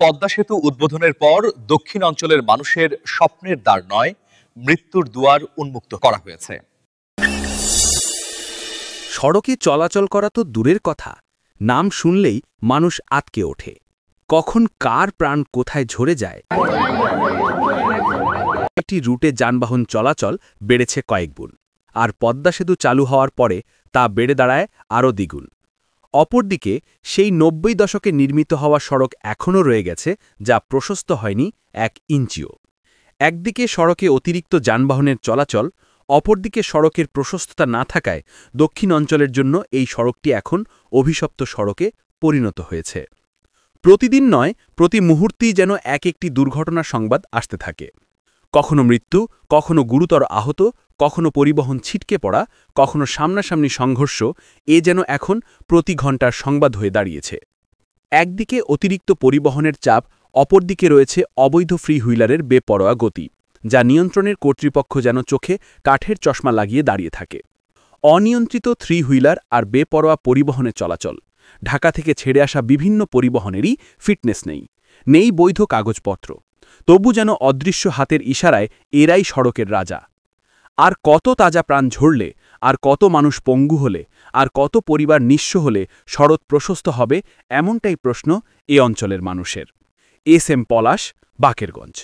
পদ্মা সেতু উদ্বোধনের পর দক্ষিণ অঞ্চলের মানুষের স্বপ্নের দ্বার নয়, মৃত্যুর দুয়ার উন্মুক্ত করা হয়েছে। সড়কে চলাচল করা তো দূরের কথা, নাম শুনলেই মানুষ আঁতকে ওঠে। কখন কার প্রাণ কোথায় ঝরে যায়। একটি রুটে যানবাহন চলাচল বেড়েছে কয়েকগুণ, আর পদ্মা সেতু চালু হওয়ার পরে তা বেড়ে দাঁড়ায় আরও দ্বিগুণ। অপরদিকে সেই ৯০ দশকে নির্মিত হওয়া সড়ক এখনও রয়ে গেছে, যা প্রশস্ত হয়নি ১ ইঞ্চিও। একদিকে সড়কে অতিরিক্ত যানবাহনের চলাচল, অপরদিকে সড়কের প্রশস্ততা না থাকায় দক্ষিণ অঞ্চলের জন্য এই সড়কটি এখন অভিশপ্ত সড়কে পরিণত হয়েছে। প্রতিদিন নয়, প্রতি মুহূর্তেই যেন একটি দুর্ঘটনার সংবাদ আসতে থাকে। কখনো মৃত্যু, কখনো গুরুতর আহত, কখনো পরিবহন ছিটকে পড়া, কখনো সামনাসামনি সংঘর্ষ, এ যেন এখন প্রতি ঘণ্টার সংবাদ হয়ে দাঁড়িয়েছে। একদিকে অতিরিক্ত পরিবহনের চাপ, অপরদিকে রয়েছে অবৈধ ফ্রি হুইলারের বেপরোয়া গতি, যা নিয়ন্ত্রণের কর্তৃপক্ষ যেন চোখে কাঠের চশমা লাগিয়ে দাঁড়িয়ে থাকে। অনিয়ন্ত্রিত থ্রি হুইলার আর বেপরোয়া পরিবহনের চলাচল, ঢাকা থেকে ছেড়ে আসা বিভিন্ন পরিবহনেরই ফিটনেস নেই বৈধ কাগজপত্র, তবু যেন অদৃশ্য হাতের ইশারায় এরাই সড়কের রাজা। আর কত তাজা প্রাণ ঝরলে, আর কত মানুষ পঙ্গু হলে, আর কত পরিবার নিঃস্ব হলে সড়ক প্রশস্ত হবে, এমনটাই প্রশ্ন এ অঞ্চলের মানুষের। এস এম পলাশ, বাকেরগঞ্জ।